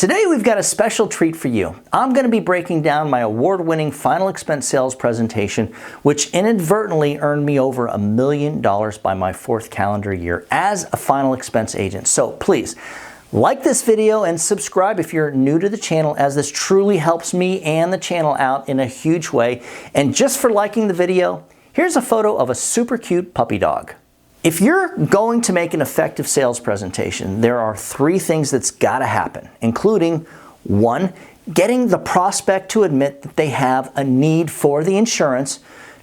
Today we've got a special treat for you. I'm going to be breaking down my award-winning final expense sales presentation, which inadvertently earned me over $1 million by my 4th calendar year as a final expense agent. So please, like this video and subscribe if you're new to the channel, as this truly helps me and the channel out in a huge way. And just for liking the video, here's a photo of a super cute puppy dog. If you're going to make an effective sales presentation, there are 3 things that's got to happen, including 1, getting the prospect to admit that they have a need for the insurance,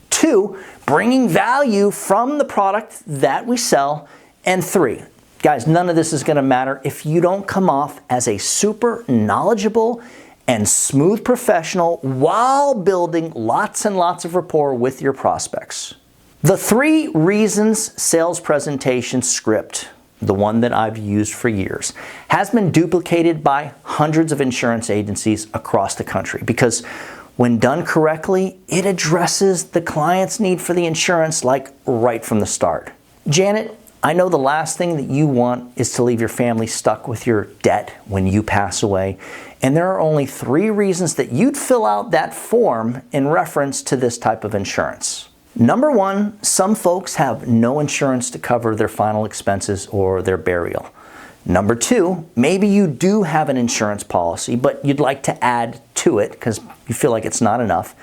2, bringing value from the product that we sell, and 3, guys, none of this is going to matter if you don't come off as a super knowledgeable and smooth professional while building lots and lots of rapport with your prospects. The 3 reasons sales presentation script, the one that I've used for years, has been duplicated by hundreds of insurance agencies across the country because when done correctly, it addresses the client's need for the insurance like right from the start. Janet, I know the last thing that you want is to leave your family stuck with your debt when you pass away, and there are only 3 reasons that you'd fill out that form in reference to this type of insurance. Number 1, some folks have no insurance to cover their final expenses or their burial. Number 2, maybe you do have an insurance policy, but you'd like to add to it because you feel like it's not enough.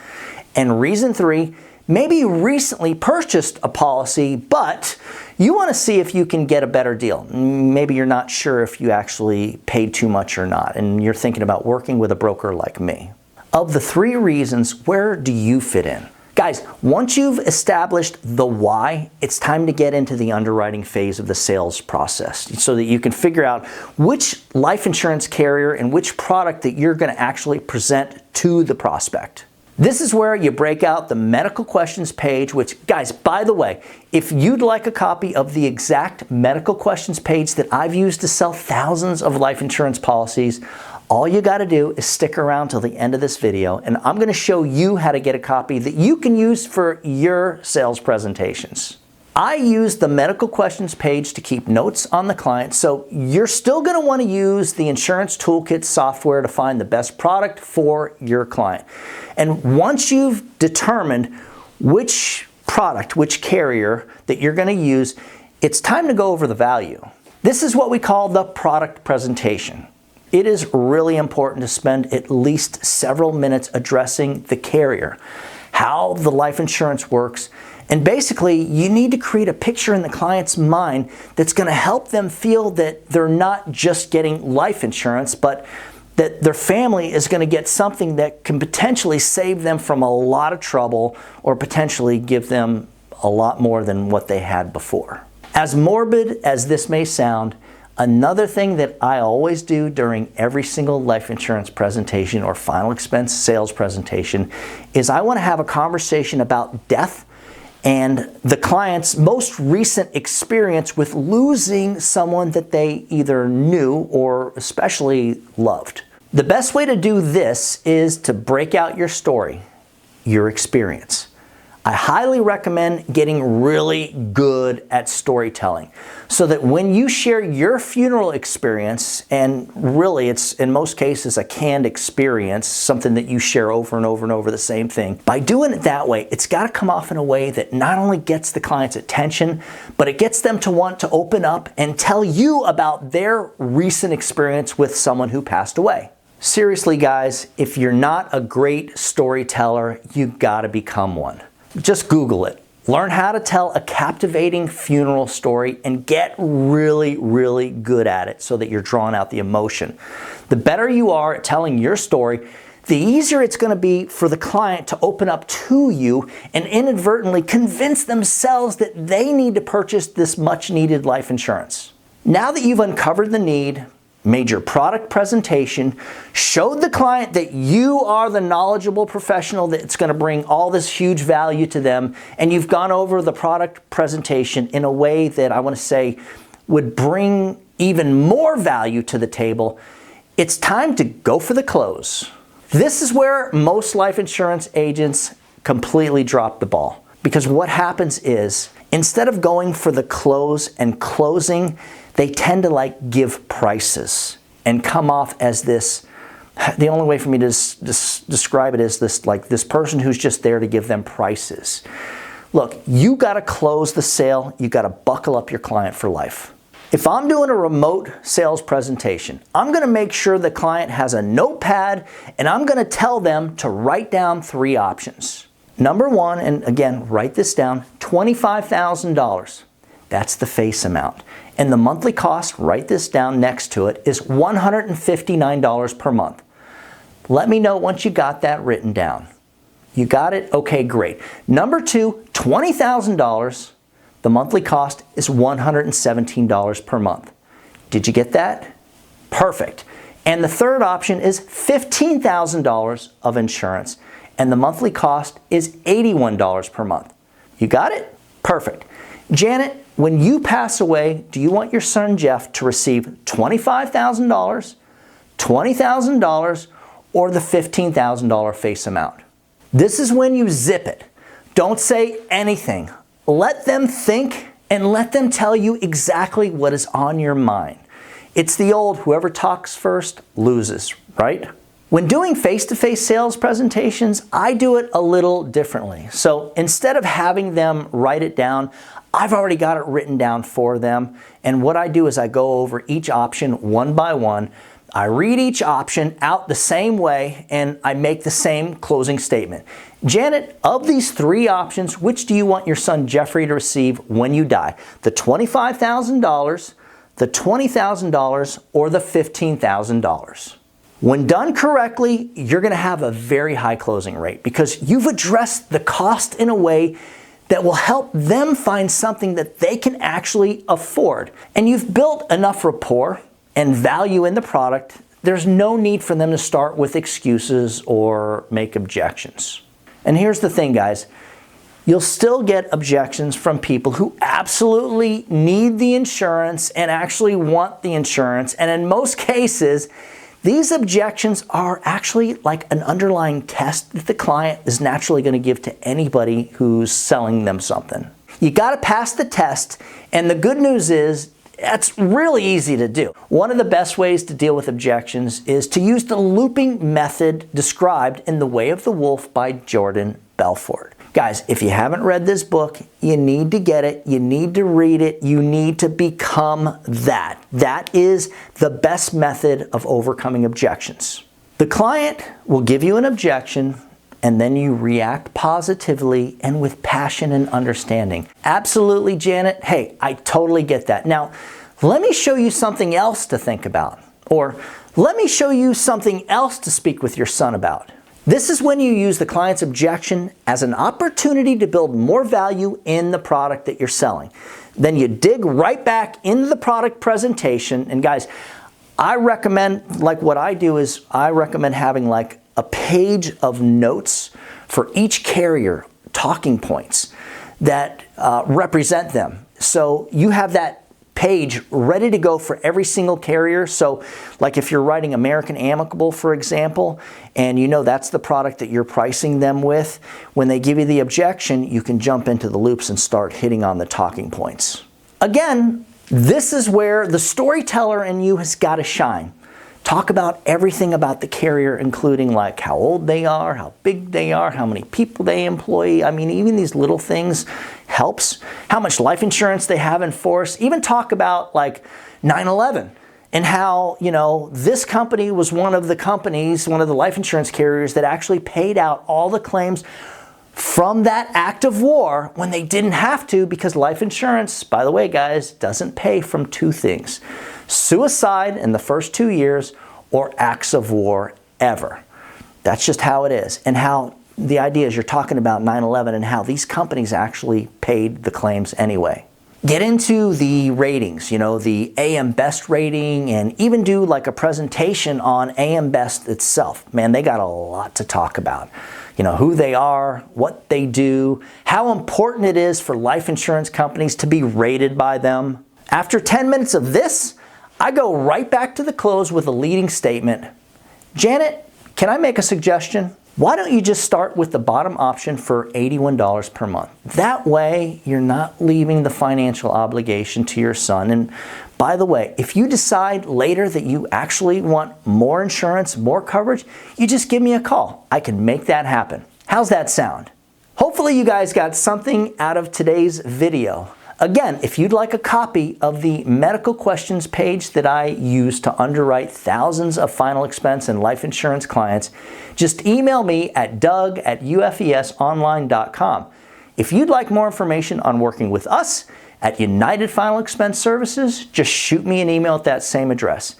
And reason 3, maybe you recently purchased a policy, but you want to see if you can get a better deal. Maybe you're not sure if you actually paid too much or not, and you're thinking about working with a broker like me. Of the 3 reasons, where do you fit in? Guys, once you've established the why, it's time to get into the underwriting phase of the sales process so that you can figure out which life insurance carrier and which product that you're going to actually present to the prospect. This is where you break out the medical questions page, which, guys, by the way, if you'd like a copy of the exact medical questions page that I've used to sell thousands of life insurance policies, all you got to do is stick around till the end of this video, and I'm going to show you how to get a copy that you can use for your sales presentations. I use the medical questions page to keep notes on the client, so you're still going to want to use the Insurance Toolkit software to find the best product for your client. And once you've determined which product, which carrier that you're going to use, it's time to go over the value. This is what we call the product presentation. It is really important to spend at least several minutes addressing the carrier, how the life insurance works, and basically you need to create a picture in the client's mind that's going to help them feel that they're not just getting life insurance, but that their family is going to get something that can potentially save them from a lot of trouble or potentially give them a lot more than what they had before. As morbid as this may sound, another thing that I always do during every single life insurance presentation or final expense sales presentation is I want to have a conversation about death and the client's most recent experience with losing someone that they either knew or especially loved. The best way to do this is to break out your story, your experience. I highly recommend getting really good at storytelling so that when you share your funeral experience, and really it's in most cases a canned experience, something that you share over and over and over the same thing, by doing it that way, it's got to come off in a way that not only gets the client's attention, but it gets them to want to open up and tell you about their recent experience with someone who passed away. Seriously, guys, if you're not a great storyteller, you've got to become one. Just Google it. Learn how to tell a captivating funeral story and get really, really good at it so that you're drawing out the emotion. The better you are at telling your story, the easier it's going to be for the client to open up to you and inadvertently convince themselves that they need to purchase this much needed life insurance. Now that you've uncovered the need, made your product presentation, showed the client that you are the knowledgeable professional that's going to bring all this huge value to them, and you've gone over the product presentation in a way that I want to say would bring even more value to the table, it's time to go for the close. This is where most life insurance agents completely drop the ball. Because what happens is, instead of going for the close and closing, they tend to give prices. and come off as this, the only way for me to describe it is this, like this person who's just there to give them prices. Look, you got to close the sale. You got to buckle up your client for life. If I'm doing a remote sales presentation, I'm going to make sure the client has a notepad and I'm going to tell them to write down 3 options. Number 1, and again, write this down, $25,000. That's the face amount. And the monthly cost, write this down next to it, is $159 per month. Let me know once you got that written down. You got it? Okay, great. Number 2, $20,000. The monthly cost is $117 per month. Did you get that? Perfect. And the third option is $15,000 of insurance, and the monthly cost is $81 per month. You got it? Perfect. Janet, when you pass away, do you want your son Jeff to receive $25,000, $20,000, or the $15,000 face amount? This is when you zip it. Don't say anything. Let them think and let them tell you exactly what is on your mind. It's the old whoever talks first loses, right? When doing face-to-face sales presentations, I do it a little differently. So instead of having them write it down, I've already got it written down for them. And what I do is I go over each option one by one. I read each option out the same way and I make the same closing statement. Janet, of these 3 options, which do you want your son Jeffrey to receive when you die? The $25,000, the $20,000, or the $15,000? When done correctly, you're going to have a very high closing rate because you've addressed the cost in a way that will help them find something that they can actually afford. And you've built enough rapport and value in the product, there's no need for them to start with excuses or make objections. And here's the thing, guys. You'll still get objections from people who absolutely need the insurance and actually want the insurance. And in most cases, these objections are actually like an underlying test that the client is naturally going to give to anybody who's selling them something. You got to pass the test, and the good news is that's really easy to do. One of the best ways to deal with objections is to use the looping method described in The Way of the Wolf by Jordan Belfort. Guys, if you haven't read this book, you need to get it. You need to read it. You need to become that. That is the best method of overcoming objections. The client will give you an objection, and then you react positively and with passion and understanding. Absolutely, Janet. Hey, I totally get that. Now, let me show you something else to think about. Or let me show you something else to speak with your son about. This is when you use the client's objection as an opportunity to build more value in the product that you're selling. Then you dig right back into the product presentation. And guys, I recommend, like what I do is I recommend having like a page of notes for each carrier, talking points that represent them. So you have that page ready to go for every single carrier. So like if you're writing American Amicable, for example, and you know that's the product that you're pricing them with, when they give you the objection, you can jump into the loops and start hitting on the talking points. Again, this is where the storyteller in you has got to shine. Talk about everything about the carrier, including like how old they are, how big they are, how many people they employ. I mean, even these little things helps. How much life insurance they have in force. Even talk about like 9/11 and how, you know, this company was one of the companies, one of the life insurance carriers that actually paid out all the claims from that act of war when they didn't have to, because life insurance, by the way, guys, doesn't pay from 2 things. Suicide in the first 2 years or acts of war ever. That's just how it is. And how the idea is you're talking about 9/11 and how these companies actually paid the claims anyway. Get into the ratings, you know, the AM Best rating, and even do like a presentation on AM Best itself. Man, they got a lot to talk about. You know, who they are, what they do, how important it is for life insurance companies to be rated by them. After 10 minutes of this, I go right back to the close with a leading statement. Janet, can I make a suggestion? Why don't you just start with the bottom option for $81 per month? That way, you're not leaving the financial obligation to your son. And by the way, if you decide later that you actually want more insurance, more coverage, you just give me a call. I can make that happen. How's that sound? Hopefully you guys got something out of today's video. Again, if you'd like a copy of the medical questions page that I use to underwrite thousands of final expense and life insurance clients, just email me at doug@ufesonline.com. If you'd like more information on working with us at United Final Expense Services, just shoot me an email at that same address.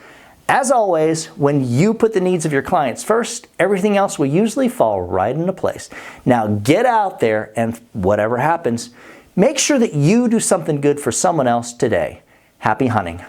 As always, when you put the needs of your clients first, everything else will usually fall right into place. Now get out there and whatever happens, make sure that you do something good for someone else today. Happy hunting.